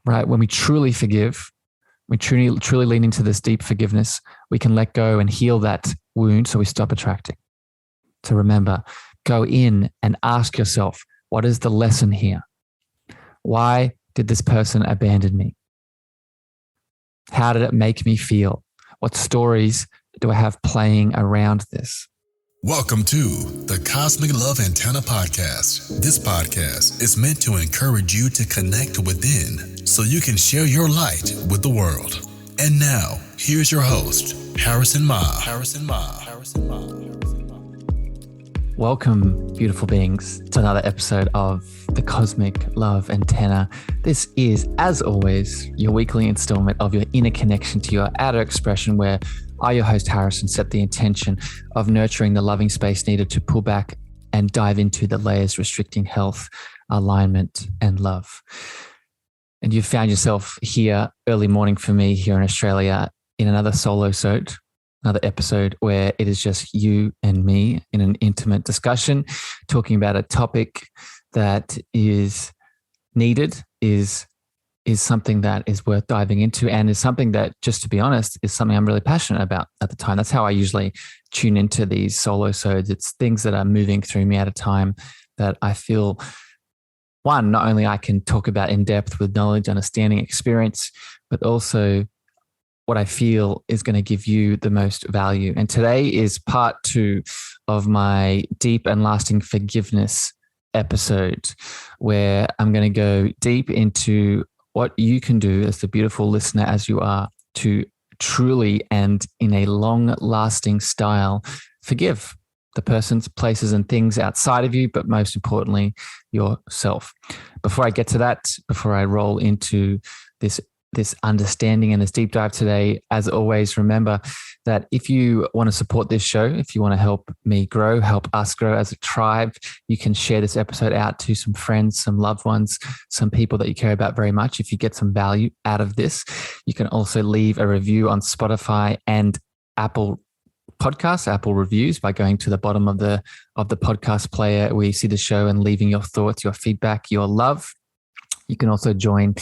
Right? When we truly forgive, we truly lean into this deep forgiveness, we can let go and heal that wound so we stop attracting. So remember, go in and ask yourself, what is the lesson here? Why did this person abandon me? How did it make me feel? What stories do I have playing around this? Welcome to the Cosmic Love Antenna Podcast. This podcast is meant to encourage you to connect within so you can share your light with the world. And now, here's your host, Harrison Ma. Welcome, beautiful beings, to another episode of the Cosmic Love Antenna. This is, as always, your weekly installment of your inner connection to your outer expression, where I, your host Harrison, set the intention of nurturing the loving space needed to pull back and dive into the layers restricting health, alignment, and love. And you've found yourself here early morning for me here in Australia in another Solo-sode, another episode where it is just you and me in an intimate discussion, talking about a topic that is needed, is something that is worth diving into, and is something that, just to be honest, is something I'm really passionate about at the time. That's how I usually tune into these Solo-sodes. It's things that are moving through me at a time that I feel, one, not only I can talk about in depth with knowledge, understanding, experience, but also what I feel is going to give you the most value. And today is part 2 of my deep and lasting forgiveness episode, where I'm going to go deep into what you can do as the beautiful listener as you are to truly and in a long-lasting style forgive the persons, places, and things outside of you, but most importantly, yourself. Before I get to that, before I roll into this understanding and this deep dive today, as always, remember that if you want to support this show, if you want to help me grow, help us grow as a tribe, you can share this episode out to some friends, some loved ones, some people that you care about very much. If you get some value out of this, you can also leave a review on Spotify and Apple Podcasts, Apple reviews, by going to the bottom of the podcast player where you see the show and leaving your thoughts, your feedback, your love. You can also join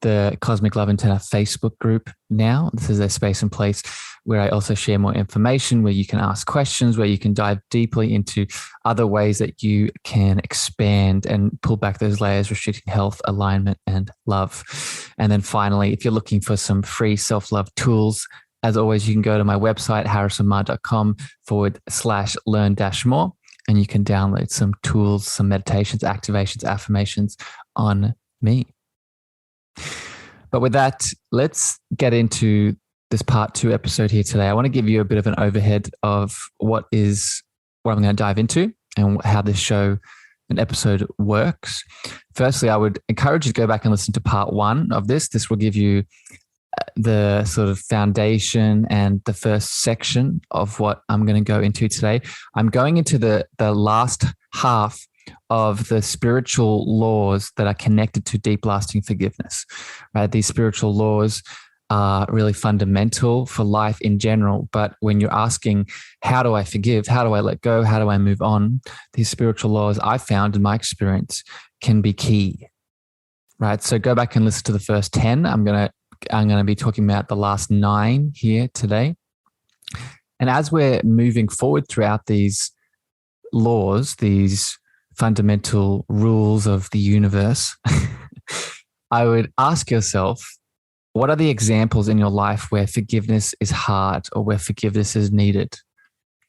the Cosmic Love Antenna Facebook group now. This is a space and place where I also share more information, where you can ask questions, where you can dive deeply into other ways that you can expand and pull back those layers restricting health, alignment, and love. And then finally, if you're looking for some free self-love tools, as always, you can go to my website, harrisonmar.com/learn-more, and you can download some tools, some meditations, activations, affirmations on me. But with that, let's get into this part 2 episode here today. I want to give you a bit of an overhead of what I'm going to dive into and how this show and episode works. Firstly, I would encourage you to go back and listen to part 1 of this. This will give you the sort of foundation and the first section of what I'm going to go into today. I'm going into the last half of the spiritual laws that are connected to deep lasting forgiveness, right? These spiritual laws are really fundamental for life in general. But when you're asking, how do I forgive? How do I let go? How do I move on? These spiritual laws, I found in my experience, can be key, right? So go back and listen to the first 10. I'm going to be talking about the last 9 here today. And as we're moving forward throughout these laws, these fundamental rules of the universe, I would ask yourself, what are the examples in your life where forgiveness is hard or where forgiveness is needed?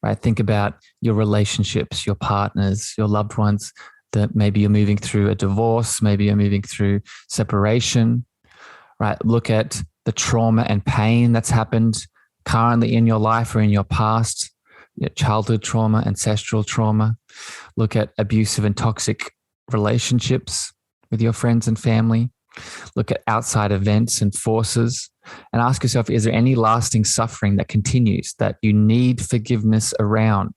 Right? Think about your relationships, your partners, your loved ones, that maybe you're moving through a divorce, maybe you're moving through separation, right? Look at the trauma and pain that's happened currently in your life or in your past. Childhood trauma, ancestral trauma. Look at abusive and toxic relationships with your friends and family. Look at outside events and forces, and ask yourself, is there any lasting suffering that continues that you need forgiveness around?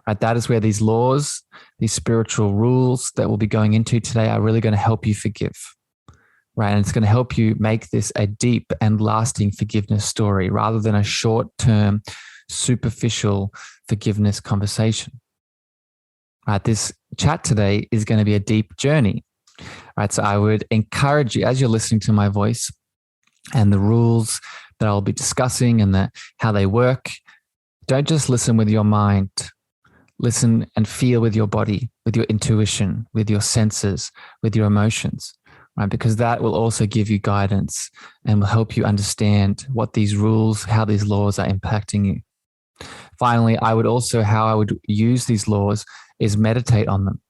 Right? That is where these laws, these spiritual rules that we'll be going into today are really going to help you forgive. Right? And it's going to help you make this a deep and lasting forgiveness story rather than a short-term, superficial forgiveness conversation. Right? This chat today is going to be a deep journey. All right. So I would encourage you, as you're listening to my voice and the rules that I'll be discussing and how they work, don't just listen with your mind. Listen and feel with your body, with your intuition, with your senses, with your emotions, right? Because that will also give you guidance and will help you understand what these rules, how these laws are impacting you. Finally, how I would use these laws is meditate on them,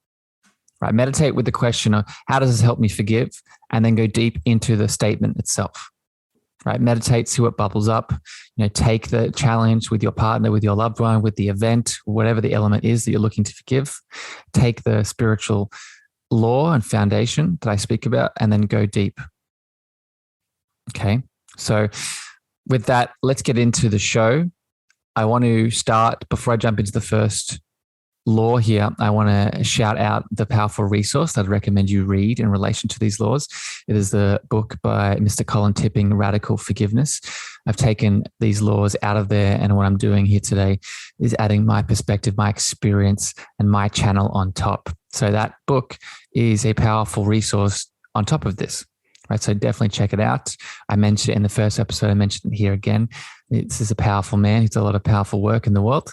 right? Meditate with the question of how does this help me forgive? And then go deep into the statement itself. Right? Meditate, see what bubbles up, take the challenge with your partner, with your loved one, with the event, whatever the element is that you're looking to forgive. Take the spiritual law and foundation that I speak about, and then go deep. Okay. So with that, let's get into the show. I want to start, before I jump into the first law here, I want to shout out the powerful resource that I'd recommend you read in relation to these laws. It is the book by Mr. Colin Tipping, Radical Forgiveness. I've taken these laws out of there, and what I'm doing here today is adding my perspective, my experience, and my channel on top. So that book is a powerful resource on top of this. Right, so definitely check it out. I mentioned it in the first episode. I mentioned it here again. This is a powerful man. He's done a lot of powerful work in the world.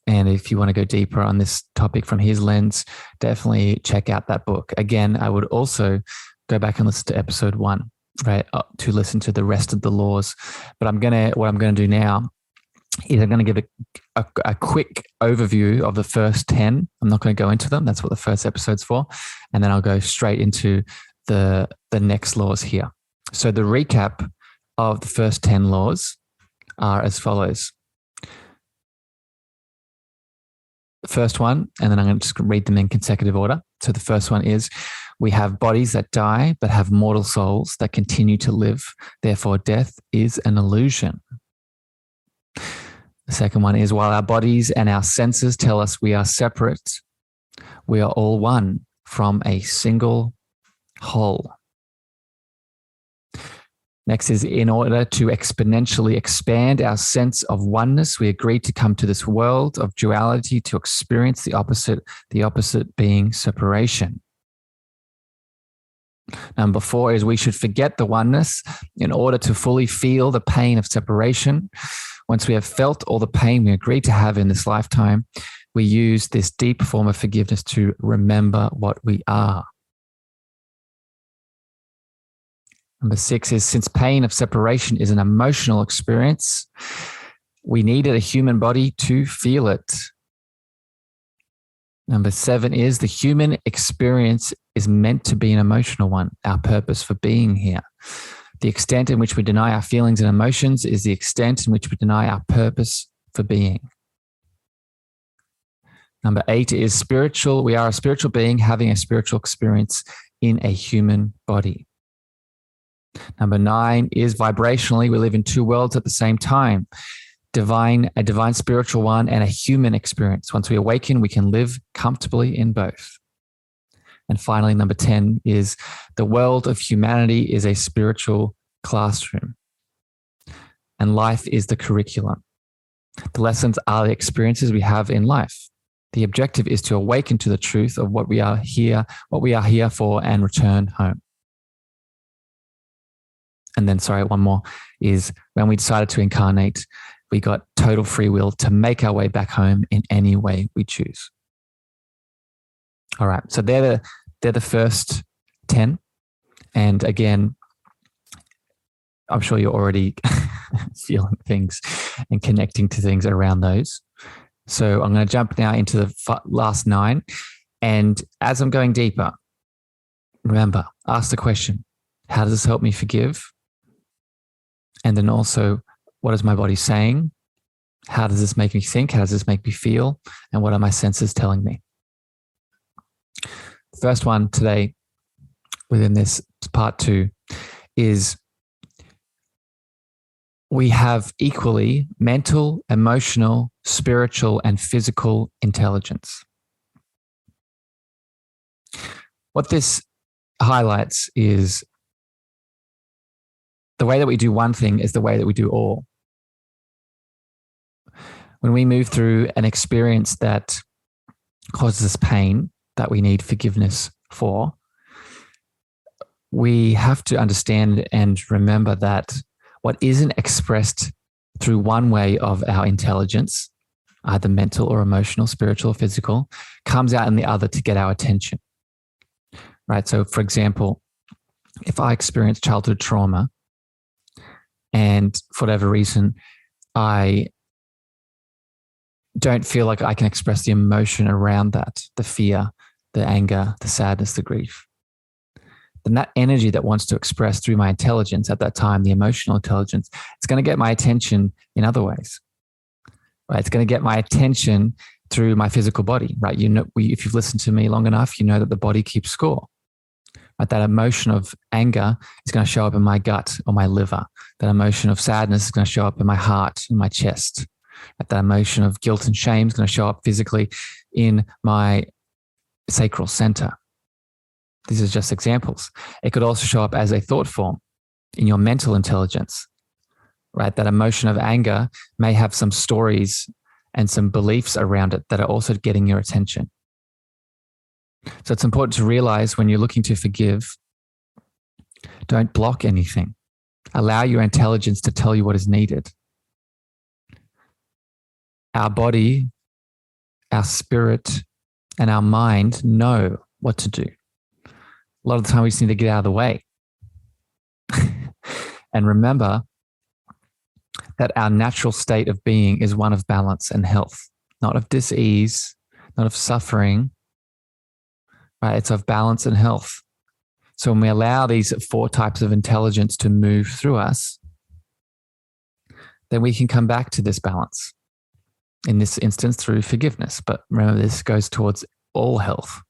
And if you want to go deeper on this topic from his lens, definitely check out that book. Again, I would also go back and listen to episode 1, right, to listen to the rest of the laws. But what I'm going to do now is I'm going to give a quick overview of the first 10. I'm not going to go into them. That's what the first episode's for. And then I'll go straight into the next laws here. So the recap of the first 10 laws are as follows. The first one, and then I'm going to just read them in consecutive order. So the first one is, we have bodies that die but have mortal souls that continue to live. Therefore, death is an illusion. The second one is, while our bodies and our senses tell us we are separate, we are all one from a single whole. Next is, in order to exponentially expand our sense of oneness, we agreed to come to this world of duality to experience the opposite being separation. Number 4 is, we should forget the oneness in order to fully feel the pain of separation. Once we have felt all the pain we agreed to have in this lifetime, we use this deep form of forgiveness to remember what we are. Number 6 is, since pain of separation is an emotional experience, we needed a human body to feel it. Number 7 is, the human experience is meant to be an emotional one, our purpose for being here. The extent in which we deny our feelings and emotions is the extent in which we deny our purpose for being. Number 8 is, spiritual. We are a spiritual being having a spiritual experience in a human body. Number 9 is, vibrationally, we live in 2 worlds at the same time. A divine spiritual one and a human experience. Once we awaken, we can live comfortably in both. And finally, number 10 is, the world of humanity is a spiritual classroom. And life is the curriculum. The lessons are the experiences we have in life. The objective is to awaken to the truth of what we are here for, and return home. And then, one more is, when we decided to incarnate, we got total free will to make our way back home in any way we choose. All right. So they're the first 10. And again, I'm sure you're already feeling things and connecting to things around those. So I'm going to jump now into the last 9. And as I'm going deeper, remember, ask the question, how does this help me forgive? And then also, what is my body saying? How does this make me think? How does this make me feel? And what are my senses telling me? The first one today within this part 2 is, we have equally mental, emotional, spiritual, and physical intelligence. What this highlights is, the way that we do one thing is the way that we do all. When we move through an experience that causes us pain, that we need forgiveness for, we have to understand and remember that what isn't expressed through one way of our intelligence, either mental or emotional, spiritual or physical, comes out in the other to get our attention. Right? So, for example, if I experience childhood trauma and for whatever reason, I don't feel like I can express the emotion around that, the fear, the anger, the sadness, the grief, then that energy that wants to express through my intelligence at that time, the emotional intelligence, it's going to get my attention in other ways. Right? It's going to get my attention through my physical body. Right? You know, if you've listened to me long enough, you know that the body keeps score. Right? That emotion of anger is going to show up in my gut or my liver. That emotion of sadness is going to show up in my heart, in my chest. Right? That emotion of guilt and shame is going to show up physically in my sacral center. These are just examples. It could also show up as a thought form in your mental intelligence, right? That emotion of anger may have some stories and some beliefs around it that are also getting your attention. So it's important to realize when you're looking to forgive, don't block anything. Allow your intelligence to tell you what is needed. Our body, our spirit, and our mind know what to do. A lot of the time we just need to get out of the way. And remember that our natural state of being is one of balance and health, not of dis-ease, not of suffering, right? It's of balance and health. So when we allow these 4 types of intelligence to move through us, then we can come back to this balance. In this instance, through forgiveness. But remember, this goes towards all health.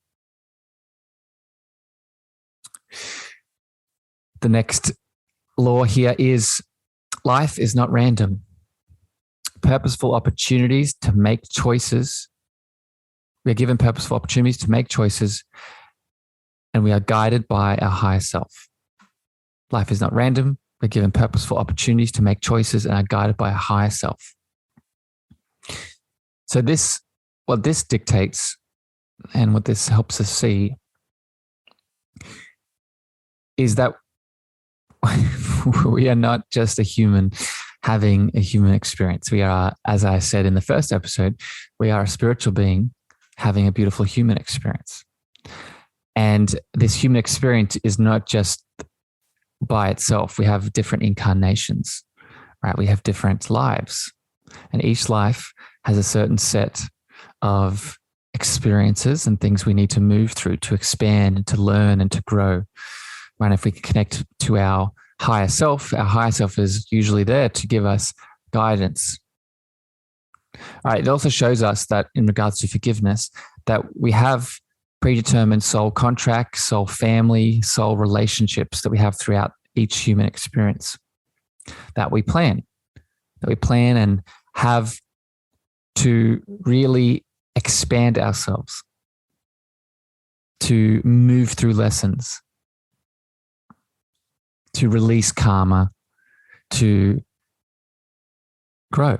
The next law here is life is not random. Purposeful opportunities to make choices. We are given purposeful opportunities to make choices, and we are guided by our higher self. Life is not random. We're given purposeful opportunities to make choices and are guided by a higher self. So what this dictates and what this helps us see is that we are not just a human having a human experience. We are, as I said in the first episode, we are a spiritual being having a beautiful human experience. And this human experience is not just by itself. We have different incarnations, right? We have different lives. And each life has a certain set of experiences and things we need to move through to expand and to learn and to grow. Right? If we can connect to our higher self is usually there to give us guidance. All right. It also shows us that in regards to forgiveness, that we have predetermined soul contracts, soul family, soul relationships that we have throughout each human experience that we plan and have to really expand ourselves, to move through lessons, to release karma, to grow.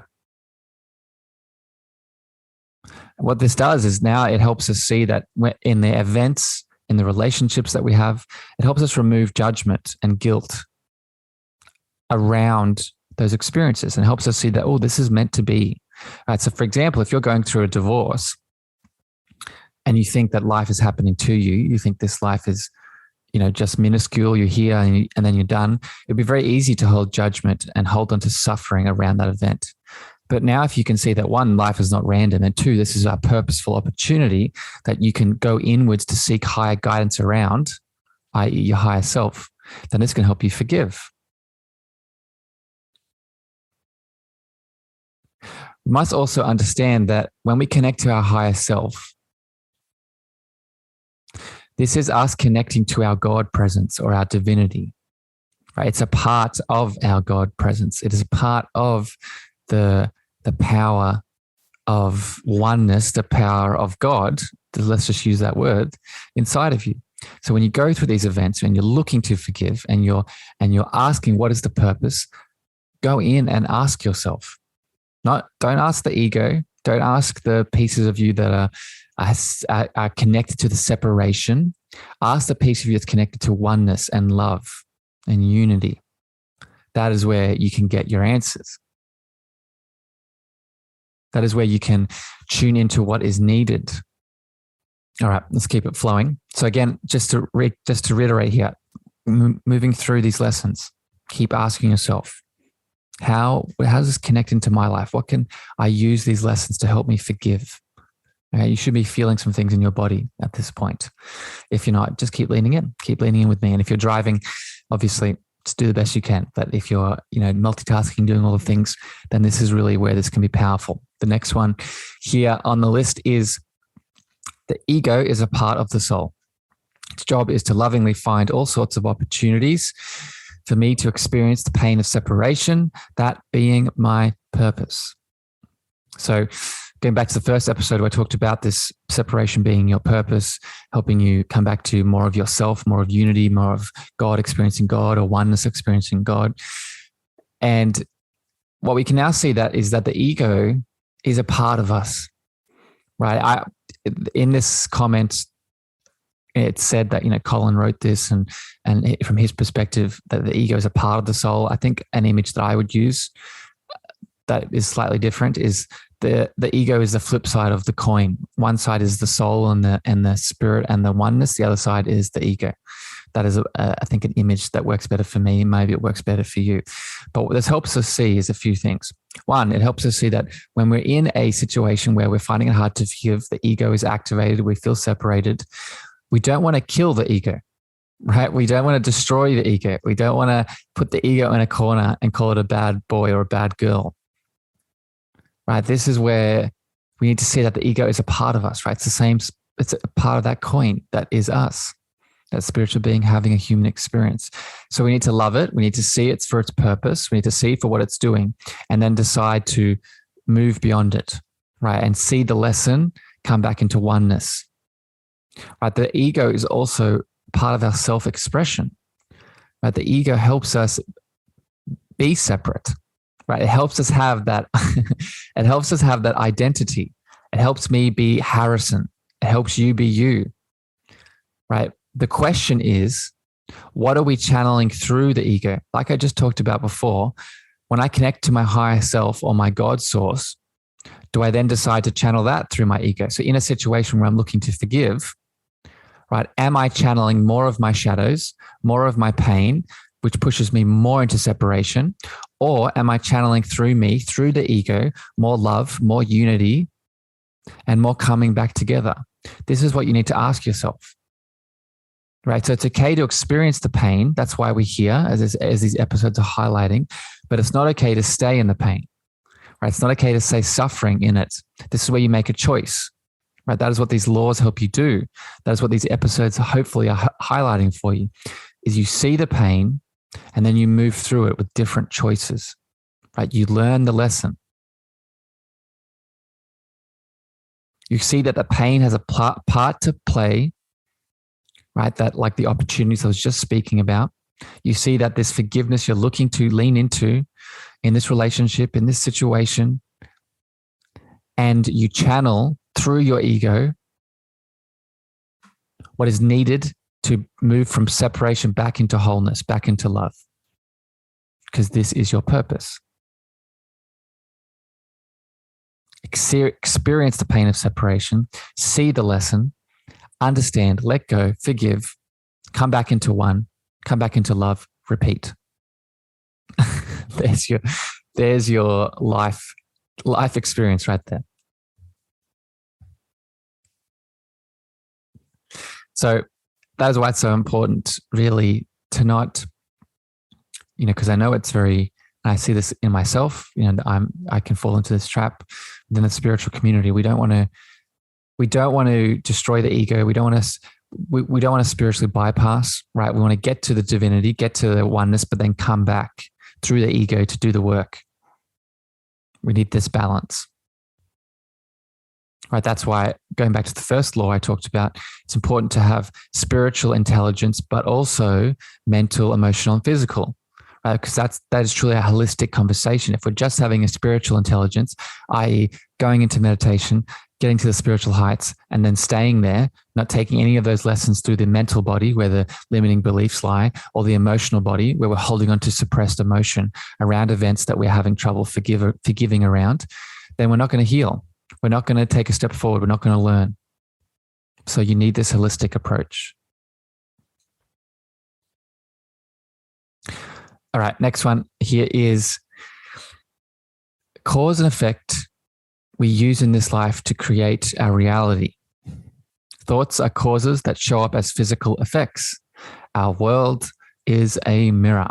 What this does is now it helps us see that in the events, in the relationships that we have, it helps us remove judgment and guilt around those experiences and helps us see that, oh, this is meant to be. Right, so for example, if you're going through a divorce and you think that life is happening to you, you think this life is, just minuscule, you're here and then you're done, it'd be very easy to hold judgment and hold on to suffering around that event. But now if you can see that 1, life is not random, and 2, this is a purposeful opportunity that you can go inwards to seek higher guidance around, i.e. your higher self, then this can help you forgive. We must also understand that when we connect to our higher self, this is us connecting to our God presence or our divinity. Right? It's a part of our God presence. It is a part of the power of oneness, the power of God, let's just use that word, inside of you. So when you go through these events and you're looking to forgive and you're asking what is the purpose, go in and ask yourself. Don't ask the ego. Don't ask the pieces of you that are connected to the separation, ask the piece of you that's connected to oneness and love and unity. That is where you can get your answers. That is where you can tune into what is needed. All right, let's keep it flowing. So again, just to reiterate here, moving through these lessons, keep asking yourself, how does this connect into my life? What can I use these lessons to help me forgive? You should be feeling some things in your body at this point. If you're not, just keep leaning in with me. And if you're driving, obviously, just do the best you can. But if you're, multitasking, doing all the things, then this is really where this can be powerful. The next one here on the list is the ego is a part of the soul. Its job is to lovingly find all sorts of opportunities for me to experience the pain of separation, that being my purpose. So going back to the first episode where I talked about this separation being your purpose, helping you come back to more of yourself, more of unity, more of God experiencing God, or oneness experiencing God. And what we can now see is that the ego is a part of us, right? In this comment, it said that, Colin wrote this and from his perspective that the ego is a part of the soul. I think an image that I would use that is slightly different is the ego is the flip side of the coin. One side is the soul and the spirit and the oneness. The other side is the ego. That is, I think, an image that works better for me. Maybe it works better for you. But what this helps us see is a few things. One, it helps us see that when we're in a situation where we're finding it hard to forgive, the ego is activated, we feel separated. We don't want to kill the ego, right? We don't want to destroy the ego. We don't want to put the ego in a corner and call it a bad boy or a bad girl, right? This is where we need to see that the ego is a part of us, right? It's a part of that coin that is us, that spiritual being having a human experience. So we need to love it. We need to see it for its purpose. We need to see it for what it's doing and then decide to move beyond it, right? And see the lesson come back into oneness. Right, the ego is also part of our self-expression. Right, the ego helps us be separate. Right, it helps us have that. It helps us have that identity. It helps me be Harrison. It helps you be you. Right. The question is, what are we channeling through the ego? Like I just talked about before, when I connect to my higher self or my God source, do I then decide to channel that through my ego? So in a situation where I'm looking to forgive, right, am I channeling more of my shadows, more of my pain, which pushes me more into separation? Or am I channeling through me, through the ego, more love, more unity, and more coming back together? This is what you need to ask yourself, right? So it's okay to experience the pain. That's why we're here, as these episodes are highlighting, but it's not okay to stay in the pain, right? It's not okay to stay suffering in it. This is where you make a choice. Right, that is what these laws help you do. That is what these episodes hopefully are highlighting for you, is you see the pain and then you move through it with different choices, right? You learn the lesson. You see that the pain has a part to play, right? That like the opportunities I was just speaking about. You see that this forgiveness you're looking to lean into in this relationship, in this situation, and you channel through your ego what is needed to move from separation back into wholeness, back into love, because this is your purpose. Experience the pain of separation, see the lesson, understand, let go, forgive, come back into one, come back into love, repeat. There's your life experience right there. So that is why it's so important, really, to not, because I know it's very, I see this in myself, I can fall into this trap within the spiritual community. We don't want to destroy the ego. We don't want to spiritually bypass, right? We want to get to the divinity, get to the oneness, but then come back through the ego to do the work. We need this balance. Right, that's why, going back to the first law I talked about, it's important to have spiritual intelligence, but also mental, emotional, and physical. Because that is truly a holistic conversation. If we're just having a spiritual intelligence, i.e., going into meditation, getting to the spiritual heights, and then staying there, not taking any of those lessons through the mental body where the limiting beliefs lie, or the emotional body where we're holding on to suppressed emotion around events that we're having trouble forgiving around, then we're not going to heal. We're not going to take a step forward. We're not going to learn. So you need this holistic approach. All right, next one here is cause and effect we use in this life to create our reality. Thoughts are causes that show up as physical effects. Our world is a mirror.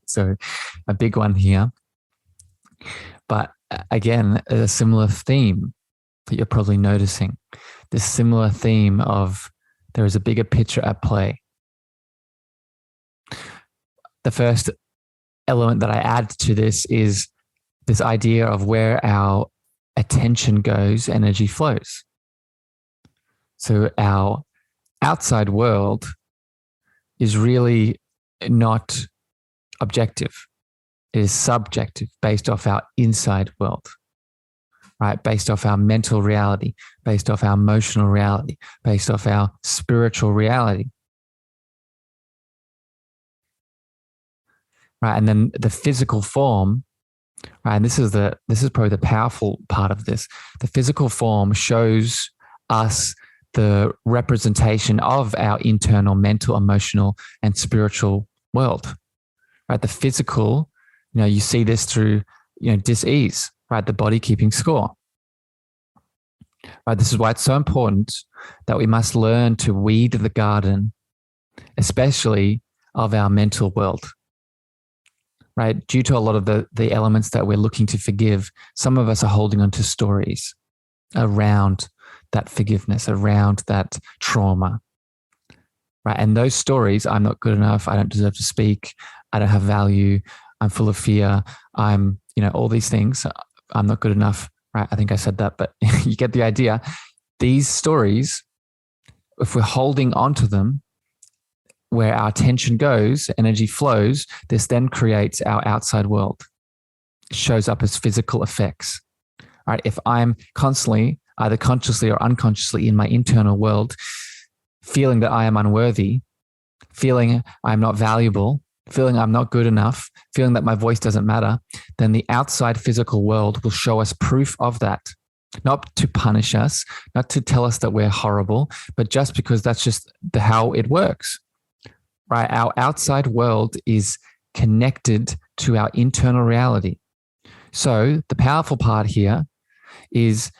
So a big one here. But again, a similar theme that you're probably noticing. This similar theme of there is a bigger picture at play. The first element that I add to this is this idea of where our attention goes, energy flows. So our outside world is really not objective. It is subjective, based off our inside world, right? Based off our mental reality, based off our emotional reality, based off our spiritual reality. Right. And then the physical form, right? And this is probably the powerful part of this. The physical form shows us the representation of our internal mental, emotional, and spiritual world. Right. The physical, you see this through, dis-ease, right? The body keeping score. Right. This is why it's so important that we must learn to weed the garden, especially of our mental world. Right? Due to a lot of the elements that we're looking to forgive, some of us are holding on to stories around that forgiveness, around that trauma. Right? And those stories, I'm not good enough, I don't deserve to speak, I don't have value, I'm full of fear, I'm, all these things, I'm not good enough. Right? I think I said that, but you get the idea. These stories, if we're holding on to them, where our attention goes, energy flows, this then creates our outside world. It shows up as physical effects. All right. If I'm constantly, either consciously or unconsciously, in my internal world, feeling that I am unworthy, feeling I'm not valuable, feeling I'm not good enough, feeling that my voice doesn't matter, then the outside physical world will show us proof of that. Not to punish us, not to tell us that we're horrible, but just because that's just how it works. Right? Our outside world is connected to our internal reality. So the powerful part here is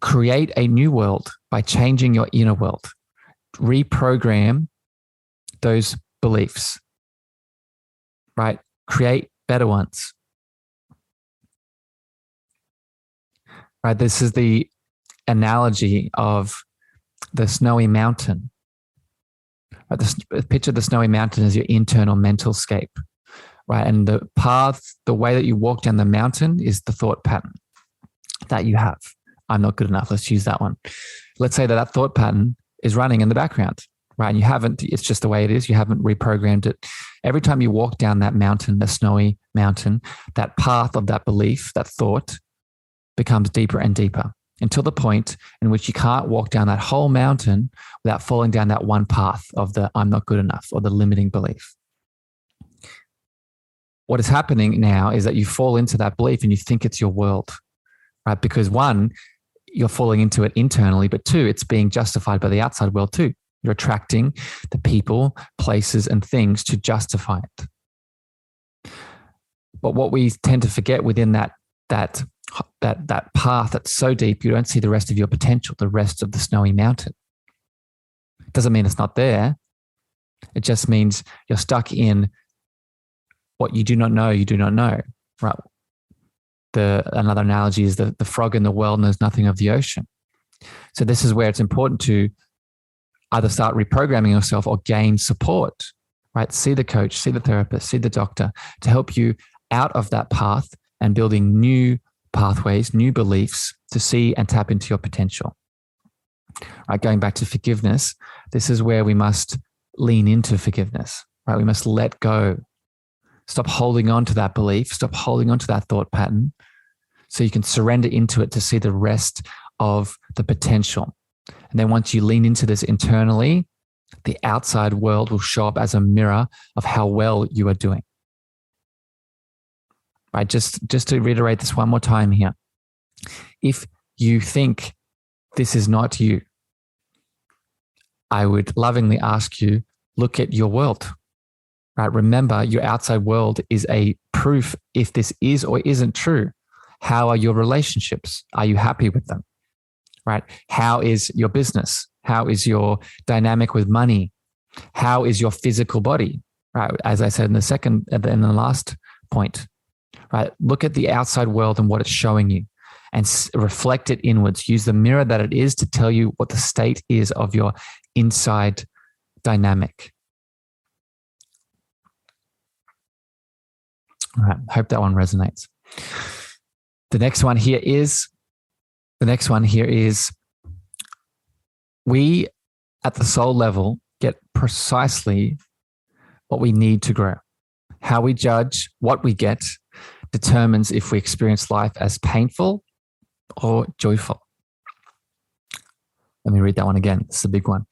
create a new world by changing your inner world. Reprogram those beliefs. Right? Create better ones. Right? This is the analogy of the snowy mountain. Picture the snowy mountain as your internal mental scape, right? And the path, the way that you walk down the mountain is the thought pattern that you have. I'm not good enough. Let's use that one. Let's say that thought pattern is running in the background, right? And you haven't, it's just the way it is. You haven't reprogrammed it. Every time you walk down that mountain, the snowy mountain, that path of that belief, that thought becomes deeper and deeper, until the point in which you can't walk down that whole mountain without falling down that one path of the I'm not good enough or the limiting belief. What is happening now is that you fall into that belief and you think it's your world, right? Because one, you're falling into it internally, but two, it's being justified by the outside world too. You're attracting the people, places, and things to justify it. But what we tend to forget within that path that's so deep, you don't see the rest of your potential, the rest of the snowy mountain. It doesn't mean it's not there. It just means you're stuck in what you do not know, right? Another analogy is the frog in the well knows nothing of the ocean. So this is where it's important to either start reprogramming yourself or gain support, right? See the coach, see the therapist, see the doctor to help you out of that path and building new pathways, new beliefs to see and tap into your potential. Right, going back to forgiveness, this is where we must lean into forgiveness, right? We must let go. Stop holding on to that belief. Stop holding on to that thought pattern so you can surrender into it to see the rest of the potential. And then once you lean into this internally, the outside world will show up as a mirror of how well you are doing. Right? Just to reiterate this one more time here. If you think this is not you, I would lovingly ask you, look at your world. Right? Remember, your outside world is a proof if this is or isn't true. How are your relationships? Are you happy with them? Right? How is your business? How is your dynamic with money? How is your physical body? Right? As I said in the last point, right? Look at the outside world and what it's showing you and reflect it inwards. Use the mirror that it is to tell you what the state is of your inside dynamic. All right. Hope that one resonates. The next one here is we at the soul level get precisely what we need to grow. How we judge what we get determines if we experience life as painful or joyful. Let me read that one again. It's a big one.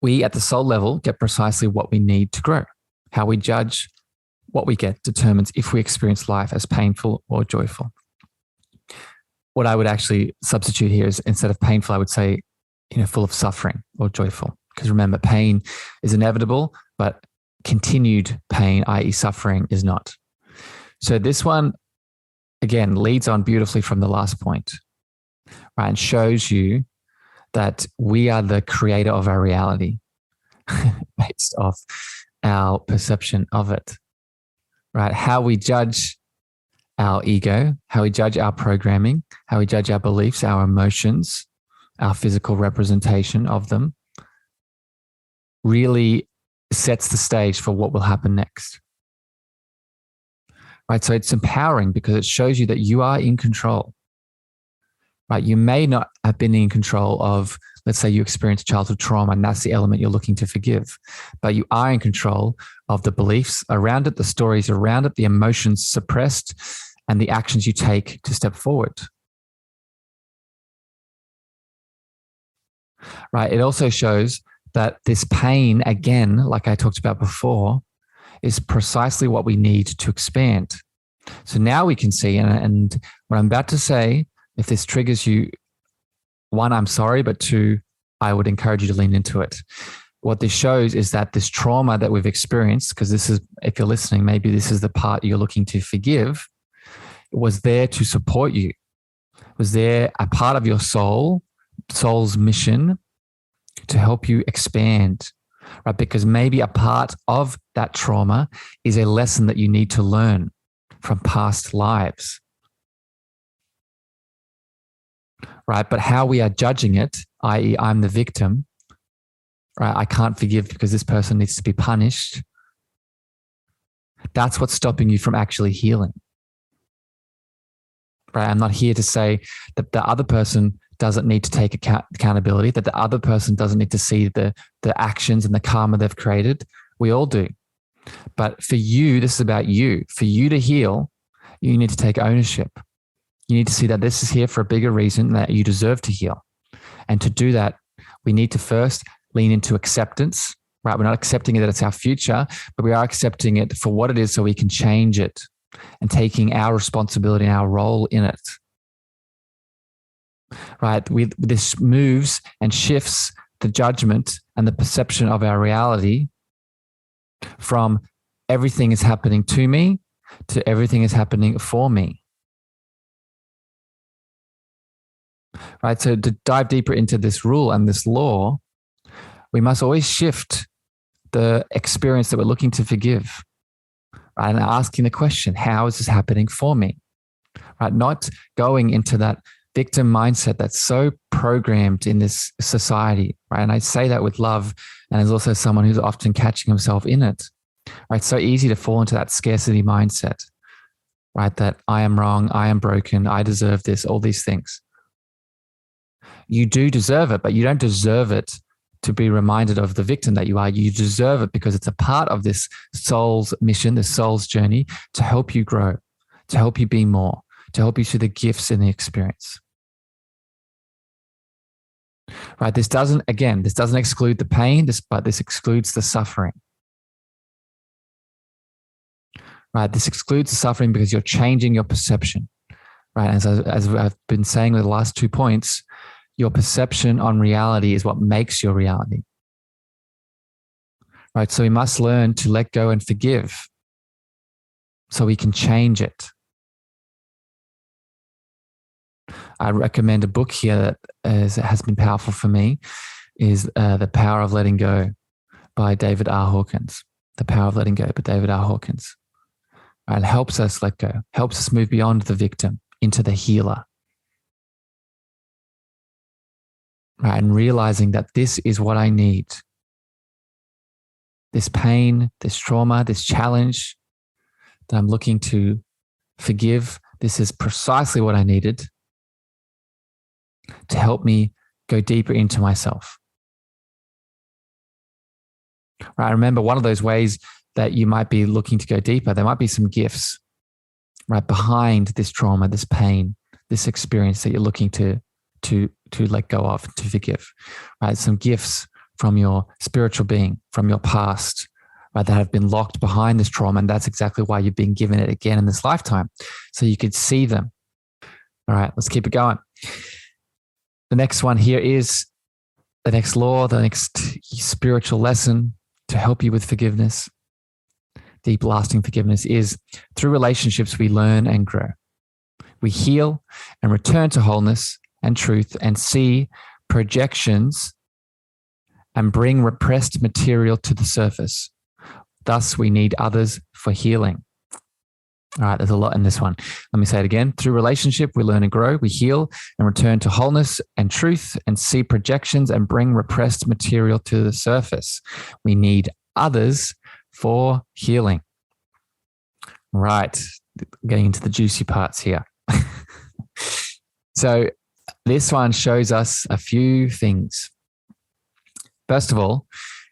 We at the soul level get precisely what we need to grow. How we judge what we get determines if we experience life as painful or joyful. What I would actually substitute here is, instead of painful, I would say, full of suffering or joyful. Because remember, pain is inevitable, but continued pain, i.e. suffering, is not. So this one, again, leads on beautifully from the last point, right? And shows you that we are the creator of our reality based off our perception of it, right? How we judge our ego, how we judge our programming, how we judge our beliefs, our emotions, our physical representation of them, really sets the stage for what will happen next. Right? So it's empowering because it shows you that you are in control. Right? You may not have been in control of, let's say you experienced childhood trauma and that's the element you're looking to forgive, but you are in control of the beliefs around it, the stories around it, the emotions suppressed, and the actions you take to step forward. Right? It also shows that this pain, again, like I talked about before, is precisely what we need to expand. So now we can see, and what I'm about to say, if this triggers you, one, I'm sorry, but two, I would encourage you to lean into it. What this shows is that this trauma that we've experienced, because this is, if you're listening, maybe this is the part you're looking to forgive, was there to support you. Was there a part of your soul's mission to help you expand, right? Because maybe a part of that trauma is a lesson that you need to learn from past lives, right? But how we are judging it, i.e. I'm the victim, right? I can't forgive because this person needs to be punished. That's what's stopping you from actually healing, right? I'm not here to say that the other person doesn't need to take accountability, that the other person doesn't need to see the actions and the karma they've created. We all do. But for you, this is about you. For you to heal, you need to take ownership. You need to see that this is here for a bigger reason, that you deserve to heal. And to do that, we need to first lean into acceptance, right? We're not accepting it that it's our future, but we are accepting it for what it is so we can change it and taking our responsibility and our role in it. Right? This moves and shifts the judgment and the perception of our reality from everything is happening to me to everything is happening for me. Right? So to dive deeper into this rule and this law, we must always shift the experience that we're looking to forgive, right? And asking the question, how is this happening for me? Right? Not going into that victim mindset that's so programmed in this society, right? And I say that with love, and as also someone who's often catching himself in it, right? It's so easy to fall into that scarcity mindset, right? That I am wrong, I am broken, I deserve this, all these things. You do deserve it, but you don't deserve it to be reminded of the victim that you are. You deserve it because it's a part of this soul's mission, this soul's journey to help you grow, to help you be more, to help you through the gifts in the experience. Right? This doesn't exclude the pain, but this excludes the suffering. Right? This excludes the suffering because you're changing your perception. Right? As I've been saying with the last 2 points, your perception on reality is what makes your reality. Right? So we must learn to let go and forgive so we can change it. I recommend a book here that has been powerful for me is The Power of Letting Go by David R. Hawkins. The Power of Letting Go by David R. Hawkins. Right? It helps us let go, helps us move beyond the victim into the healer. Right? And realizing that this is what I need. This pain, this trauma, this challenge that I'm looking to forgive, this is precisely what I needed to help me go deeper into myself. Right? Remember, one of those ways that you might be looking to go deeper, there might be some gifts right behind this trauma, this pain, this experience that you're looking to let go of, to forgive. Right? Some gifts from your spiritual being, from your past, right, that have been locked behind this trauma, and that's exactly why you've been given it again in this lifetime, so you could see them. All right, let's keep it going. The next one here is the next law, the next spiritual lesson to help you with forgiveness, deep, lasting forgiveness, is through relationships we learn and grow. We heal and return to wholeness and truth and see projections and bring repressed material to the surface. Thus, we need others for healing. All right, there's a lot in this one. Let me say it again. Through relationship, we learn and grow. We heal and return to wholeness and truth and see projections and bring repressed material to the surface. We need others for healing. Right, getting into the juicy parts here. So this one shows us a few things. First of all,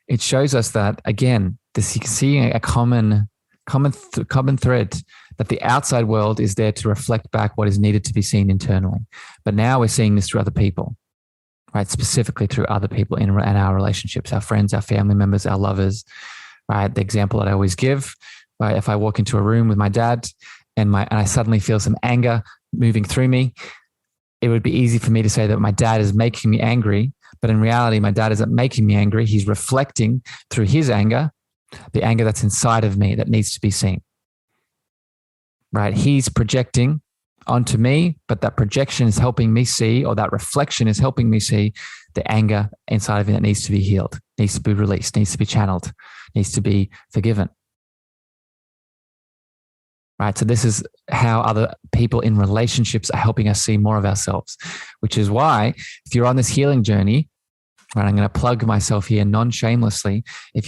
it shows us that, again, you can see a common thread, that the outside world is there to reflect back what is needed to be seen internally. But now we're seeing this through other people, right? Specifically through other people in our relationships, our friends, our family members, our lovers, right? The example that I always give, right? If I walk into a room with my dad and I suddenly feel some anger moving through me, it would be easy for me to say that my dad is making me angry. But in reality, my dad isn't making me angry. He's reflecting through his anger, the anger that's inside of me that needs to be seen. Right? He's projecting onto me, but that projection is helping me see, or that reflection is helping me see the anger inside of me that needs to be healed, needs to be released, needs to be channeled, needs to be forgiven. Right? So this is how other people in relationships are helping us see more of ourselves, which is why if you're on this healing journey, right, I'm going to plug myself here non-shamelessly. If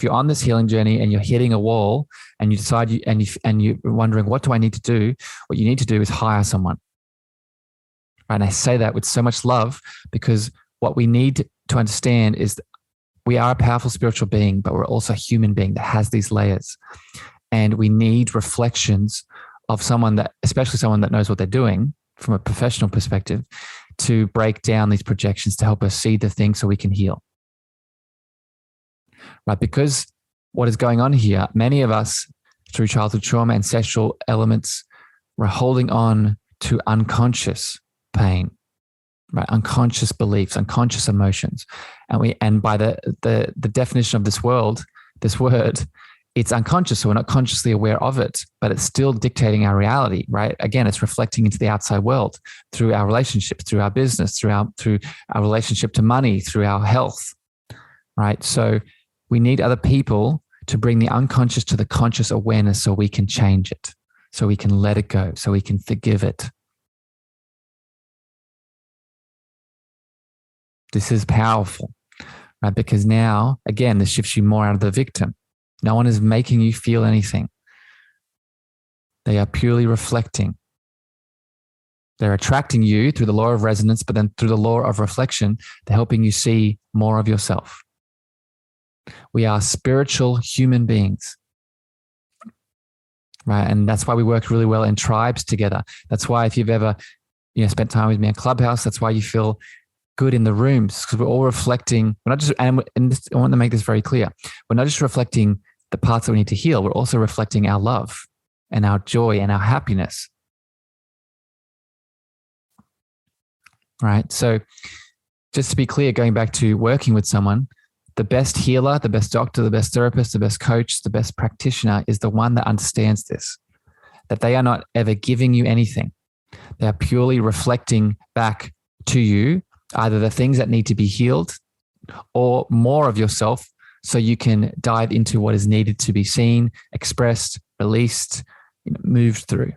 you're on this healing journey and you're hitting a wall and you decide you're wondering, what do I need to do? What you need to do is hire someone. Right? And I say that with so much love, because what we need to understand is that we are a powerful spiritual being, but we're also a human being that has these layers. And we need reflections of someone that, especially someone that knows what they're doing from a professional perspective, to break down these projections, to help us see the things so we can heal. Right? Because what is going on here, many of us through childhood trauma, ancestral elements, we're holding on to unconscious pain, right? Unconscious beliefs, unconscious emotions. And by the definition of this word, it's unconscious, so we're not consciously aware of it, but it's still dictating our reality, right? Again, it's reflecting into the outside world through our relationships, through our business, through our relationship to money, through our health, right? So we need other people to bring the unconscious to the conscious awareness so we can change it, so we can let it go, so we can forgive it. This is powerful, right? Because now, again, this shifts you more out of the victim. No one is making you feel anything. They are purely reflecting. They're attracting you through the law of resonance, but then through the law of reflection, they're helping you see more of yourself. We are spiritual human beings, right? And that's why we work really well in tribes together. That's why if you've ever, spent time with me in Clubhouse, that's why you feel good in the rooms, because we're all reflecting. We're not just, I want to make this very clear. We're not just reflecting the parts that we need to heal. We're also reflecting our love and our joy and our happiness. Right? So just to be clear, going back to working with someone, the best healer, the best doctor, the best therapist, the best coach, the best practitioner is the one that understands this, that they are not ever giving you anything. They are purely reflecting back to you either the things that need to be healed or more of yourself so you can dive into what is needed to be seen, expressed, released, moved through.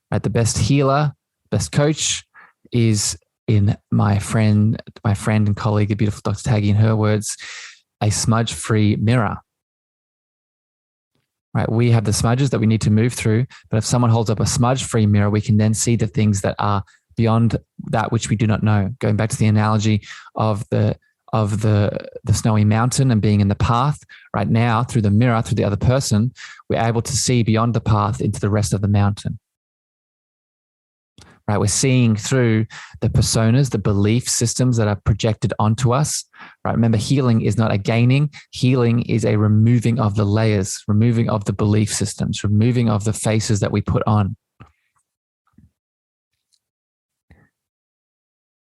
Right? The best healer, best coach is, in my friend and colleague, the beautiful Dr. Taggy, in her words, a smudge-free mirror. Right? We have the smudges that we need to move through, but if someone holds up a smudge-free mirror, we can then see the things that are beyond that which we do not know. Going back to the analogy of the snowy mountain and being in the path, right now through the mirror, through the other person, we're able to see beyond the path into the rest of the mountain. Right, we're seeing through the personas, the belief systems that are projected onto us. Right, remember, healing is not a gaining. Healing is a removing of the layers, removing of the belief systems, removing of the faces that we put on.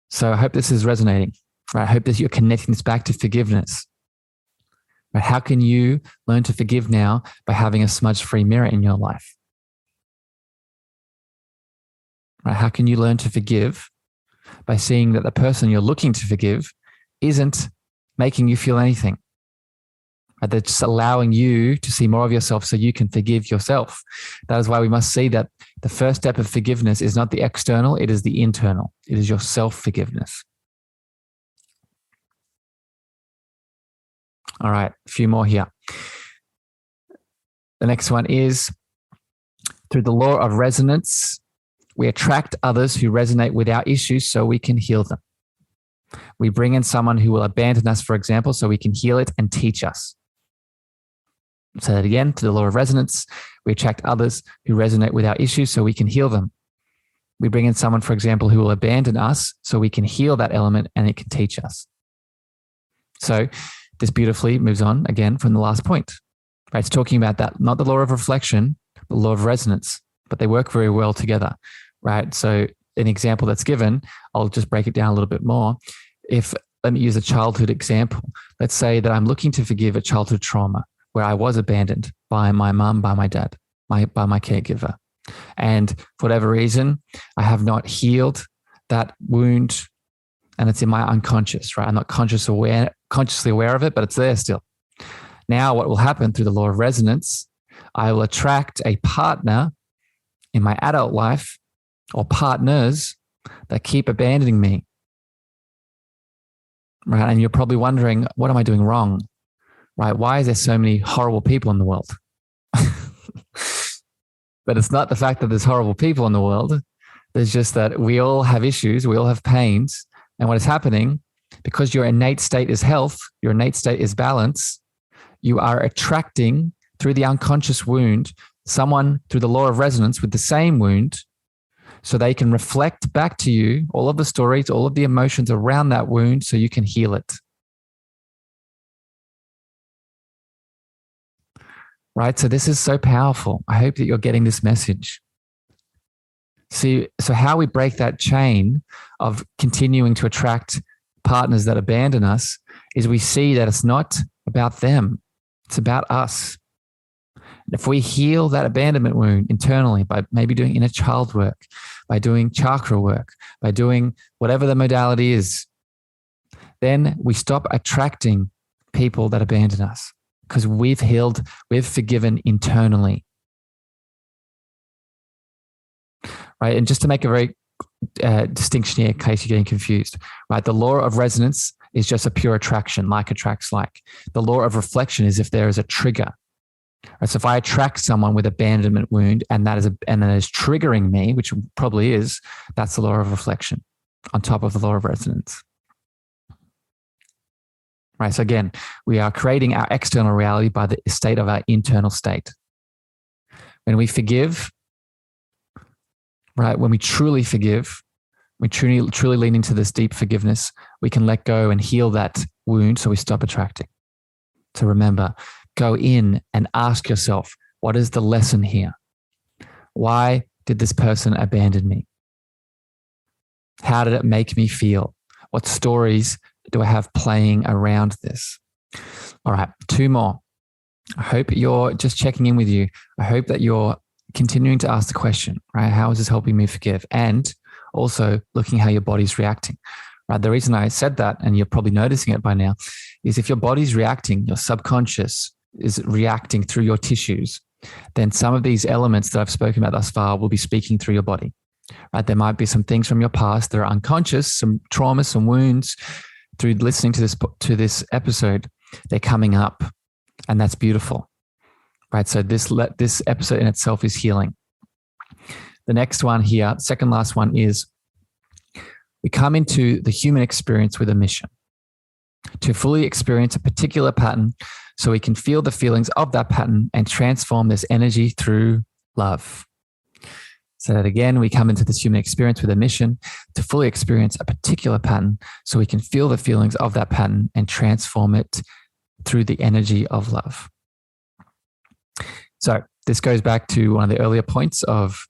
So I hope this is resonating. Right, I hope that you're connecting this back to forgiveness. Right, how can you learn to forgive now? By having a smudge-free mirror in your life. Right? How can you learn to forgive? By seeing that the person you're looking to forgive isn't making you feel anything. Right? They're just allowing you to see more of yourself so you can forgive yourself. That is why we must see that the first step of forgiveness is not the external, it is the internal. It is your self-forgiveness. All right, a few more here. The next one is, through the law of resonance, we attract others who resonate with our issues so we can heal them. We bring in someone who will abandon us, for example, so we can heal it and teach us. Say that again, to the law of resonance, we attract others who resonate with our issues so we can heal them. We bring in someone, for example, who will abandon us so we can heal that element and it can teach us. So this beautifully moves on again from the last point. Right? It's talking about that, not the law of reflection, the law of resonance, but they work very well together. Right? So an example that's given, I'll just break it down a little bit more. Let me use a childhood example. Let's say that I'm looking to forgive a childhood trauma where I was abandoned by my mum, by my dad, by my caregiver. And for whatever reason, I have not healed that wound and it's in my unconscious, right? I'm not consciously aware of it, but it's there still. Now what will happen through the law of resonance, I will attract a partner in my adult life or partners that keep abandoning me. Right? And you're probably wondering, what am I doing wrong? Right? Why is there so many horrible people in the world? But it's not the fact that there's horrible people in the world. There's just that we all have issues. We all have pains. And what is happening, because your innate state is health, your innate state is balance, you are attracting through the unconscious wound someone through the law of resonance with the same wound, so they can reflect back to you all of the stories, all of the emotions around that wound so you can heal it. Right? So this is so powerful. I hope that you're getting this message. See, so how we break that chain of continuing to attract partners that abandon us is we see that it's not about them. It's about us. If we heal that abandonment wound internally by maybe doing inner child work, by doing chakra work, by doing whatever the modality is, then we stop attracting people that abandon us because we've healed, we've forgiven internally. Right? And just to make a very distinction here in case you're getting confused, right? The law of resonance is just a pure attraction, like attracts like. The law of reflection is if there is a trigger. Right? So if I attract someone with abandonment wound and that is triggering me, which probably is, that's the law of reflection on top of the law of resonance. Right. So again, we are creating our external reality by the state of our internal state. When we forgive, right, when we truly forgive, we truly lean into this deep forgiveness, we can let go and heal that wound so we stop attracting. So remember, go in and ask yourself, what is the lesson here? Why did this person abandon me? How did it make me feel? What stories do I have playing around this? All right, 2 more. I hope you're just checking in with you. I hope that you're continuing to ask the question, right? How is this helping me forgive? And also looking how your body's reacting, right? The reason I said that, and you're probably noticing it by now, is if your body's reacting, your subconscious is reacting through your tissues, then some of these elements that I've spoken about thus far will be speaking through your body, right? There might be some things from your past that are unconscious, some traumas, some wounds. Through listening to this episode, they're coming up, and that's beautiful, right? So this episode in itself is healing. The next one here, second last one, is we come into the human experience with a mission to fully experience a particular pattern so we can feel the feelings of that pattern and transform this energy through love. So that again, we come into this human experience with a mission to fully experience a particular pattern so we can feel the feelings of that pattern and transform it through the energy of love. So this goes back to one of the earlier points of,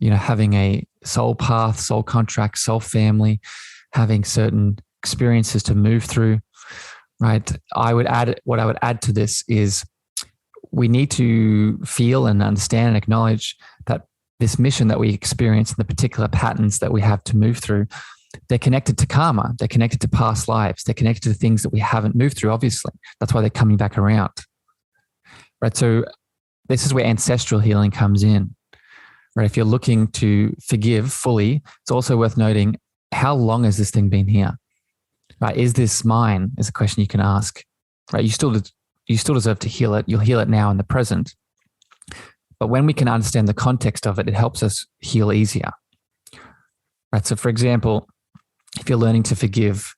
having a soul path, soul contract, soul family, having certain experiences to move through, right? What I would add to this is we need to feel and understand and acknowledge that this mission that we experience and the particular patterns that we have to move through, they're connected to karma. They're connected to past lives. They're connected to things that we haven't moved through, obviously. That's why they're coming back around, right? So this is where ancestral healing comes in, right? If you're looking to forgive fully, it's also worth noting, how long has this thing been here, right? Is this mine? Is a question you can ask, right? You still deserve to heal it. You'll heal it now in the present. But when we can understand the context of it, it helps us heal easier, right? So for example, if you're learning to forgive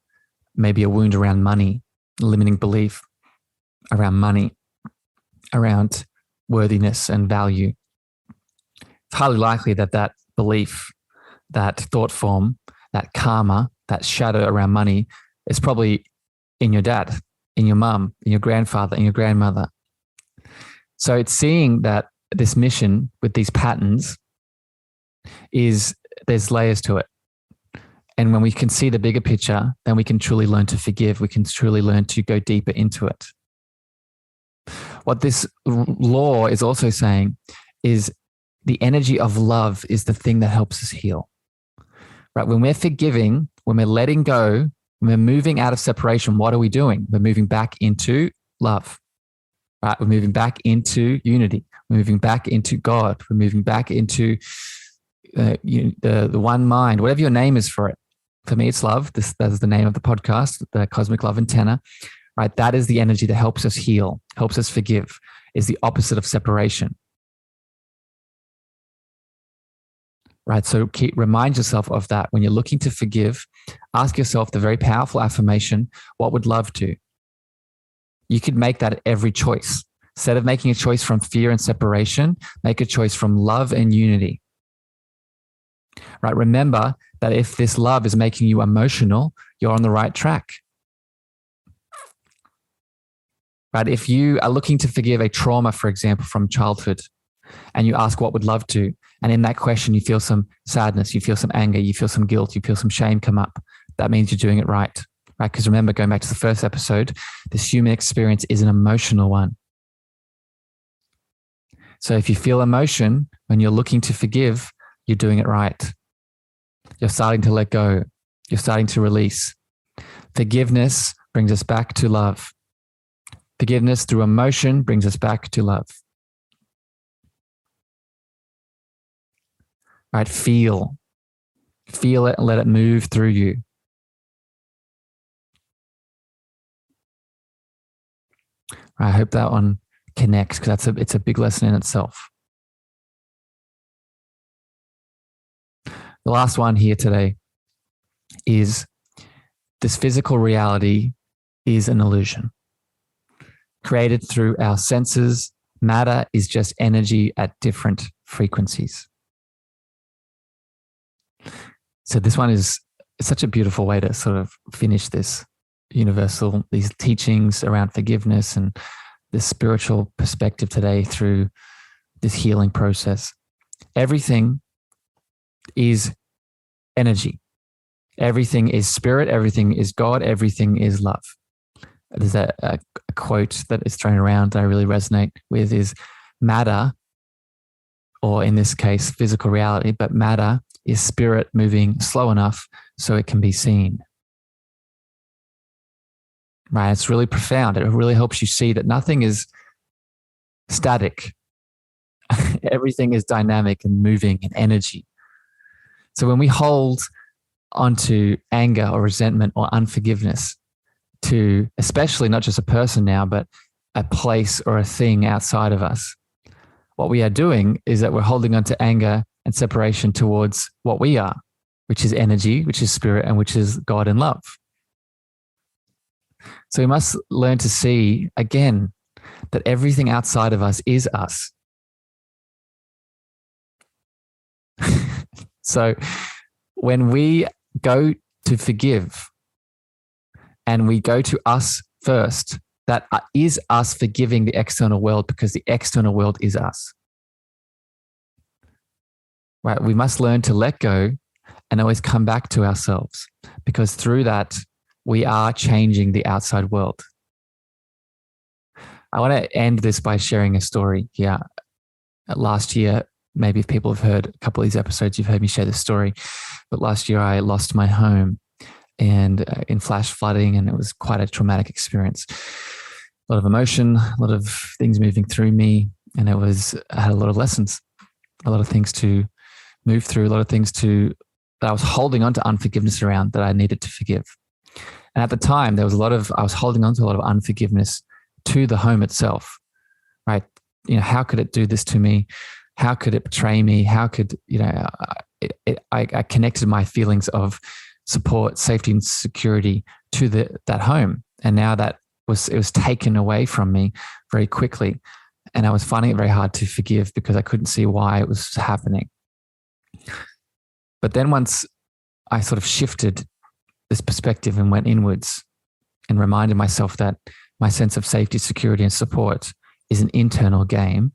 maybe a wound around money, a limiting belief around money, around worthiness and value, it's highly likely that belief, that thought form, that karma, that shadow around money is probably in your dad, in your mum, in your grandfather, in your grandmother. So it's seeing that this mission with these patterns there's layers to it. And when we can see the bigger picture, then we can truly learn to forgive. We can truly learn to go deeper into it. What this law is also saying is the energy of love is the thing that helps us heal, right? When we're forgiving, when we're letting go, when we're moving out of separation, what are we doing? We're moving back into love, right? We're moving back into unity. We're moving back into God. We're moving back into the one mind, whatever your name is for it. For me, it's love. That is the name of the podcast, the Cosmic Love Antenna, right? That is the energy that helps us heal, helps us forgive, is the opposite of separation, right? So remind yourself of that. When you're looking to forgive, ask yourself the very powerful affirmation, what would love do? You could make that at every choice. Instead of making a choice from fear and separation, make a choice from love and unity. Right? Remember that if this love is making you emotional, you're on the right track. Right? If you are looking to forgive a trauma, for example, from childhood, and you ask what would love do, and in that question you feel some sadness, you feel some anger, you feel some guilt, you feel some shame come up, that means you're doing it right. Right? Because remember, going back to the first episode, this human experience is an emotional one. So if you feel emotion when you're looking to forgive, you're doing it right. You're starting to let go. You're starting to release. Forgiveness brings us back to love. Forgiveness through emotion brings us back to love. Right? Feel it and let it move through you. I hope that one connect, because it's a big lesson in itself. The last one here today is this physical reality is an illusion created through our senses. Matter is just energy at different frequencies. So this one is such a beautiful way to sort of finish this these teachings around forgiveness and this spiritual perspective today through this healing process. Everything is energy. Everything is spirit. Everything is God. Everything is love. There's a quote that is thrown around that I really resonate with is matter, or in this case, physical reality, but matter is spirit moving slow enough so it can be seen. Right? It's really profound. It really helps you see that nothing is static. Everything is dynamic and moving and energy. So when we hold onto anger or resentment or unforgiveness to, especially not just a person now, but a place or a thing outside of us, what we are doing is that we're holding onto anger and separation towards what we are, which is energy, which is spirit, and which is God and love. So we must learn to see again that everything outside of us is us. So when we go to forgive and we go to us first, that is us forgiving the external world, because the external world is us. Right? We must learn to let go and always come back to ourselves, because through that, we are changing the outside world. I want to end this by sharing a story here. Last year, maybe if people have heard a couple of these episodes, you've heard me share this story. But last year, I lost my home and in flash flooding, and it was quite a traumatic experience. A lot of emotion, a lot of things moving through me, and I had a lot of lessons, a lot of things to move through, a lot of things that I was holding on to unforgiveness around that I needed to forgive. And at the time, I was holding on to a lot of unforgiveness to the home itself, right? How could it do this to me? How could it betray me? How could, I connected my feelings of support, safety, and security to that home. And now it was taken away from me very quickly. And I was finding it very hard to forgive because I couldn't see why it was happening. But then once I sort of shifted this perspective and went inwards and reminded myself that my sense of safety, security, and support is an internal game,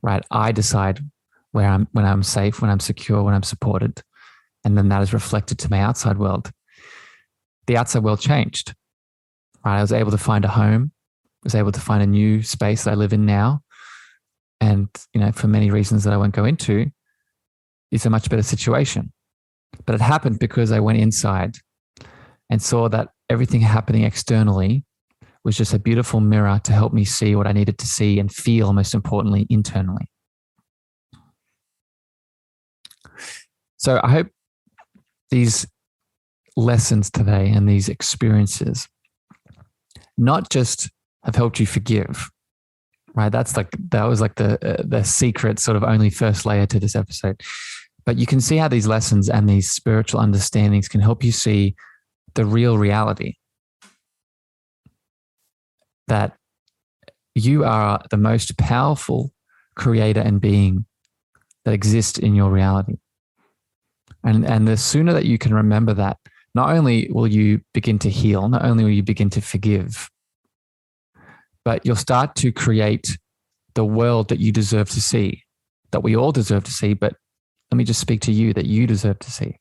right? I decide when I'm safe, when I'm secure, when I'm supported. And then that is reflected to my outside world. The outside world changed, right? I was able to find a home, was able to find a new space that I live in now. And, for many reasons that I won't go into, it's a much better situation. But it happened because I went inside and saw that everything happening externally was just a beautiful mirror to help me see what I needed to see and feel, most importantly, internally. So I hope these lessons today and these experiences not just have helped you forgive, right? That was like the secret sort of only first layer to this episode. But you can see how these lessons and these spiritual understandings can help you see the real reality, that you are the most powerful creator and being that exists in your reality. And the sooner that you can remember that, not only will you begin to heal, not only will you begin to forgive, but you'll start to create the world that you deserve to see, that we all deserve to see, but let me just speak to you, that you deserve to see.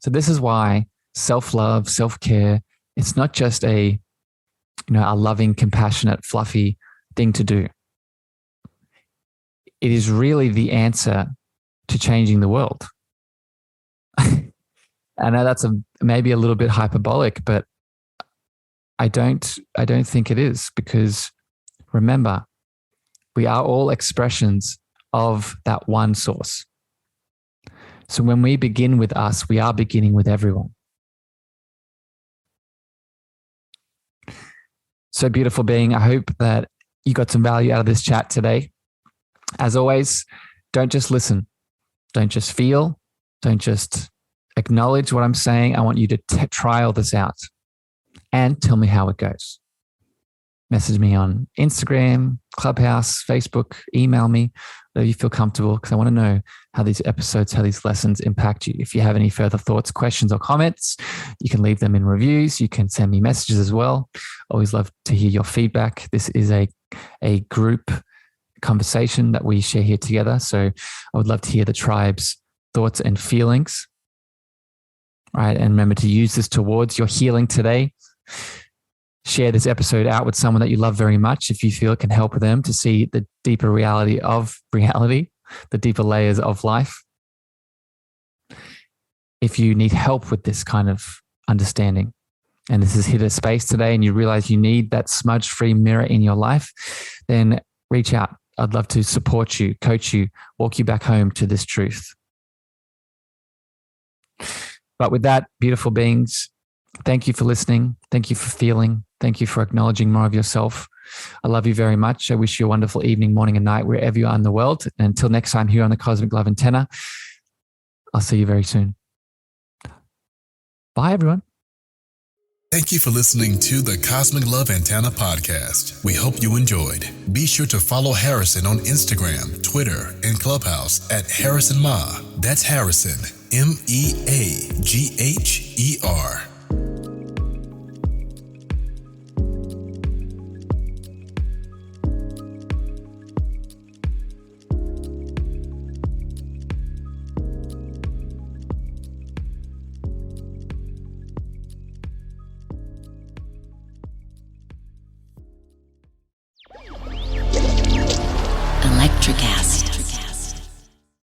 So this is why self-love, self-care, it's not just a loving, compassionate, fluffy thing to do. It is really the answer to changing the world. I know that's maybe a little bit hyperbolic, but I don't think it is, because remember, we are all expressions of that one source. So when we begin with us, we are beginning with everyone. So beautiful being. I hope that you got some value out of this chat today. As always, don't just listen. Don't just feel. Don't just acknowledge what I'm saying. I want you to try all this out and tell me how it goes. Message me on Instagram, Clubhouse, Facebook, email me, wherever you feel comfortable, because I want to know how these episodes, how these lessons impact you. If you have any further thoughts, questions, or comments, you can leave them in reviews. You can send me messages as well. Always love to hear your feedback. This is a group conversation that we share here together. So I would love to hear the tribe's thoughts and feelings. Right. And remember to use this towards your healing today. Share this episode out with someone that you love very much if you feel it can help them to see the deeper reality of reality, the deeper layers of life. If you need help with this kind of understanding, and this has hit a space today and you realize you need that smudge-free mirror in your life, then reach out. I'd love to support you, coach you, walk you back home to this truth. But with that, beautiful beings, thank you for listening. Thank you for feeling. Thank you for acknowledging more of yourself. I love you very much. I wish you a wonderful evening, morning, and night, wherever you are in the world. And until next time here on the Cosmic Love Antenna, I'll see you very soon. Bye, everyone. Thank you for listening to the Cosmic Love Antenna podcast. We hope you enjoyed. Be sure to follow Harrison on Instagram, Twitter, and Clubhouse at Harrison Ma. That's Harrison, MEAGHER.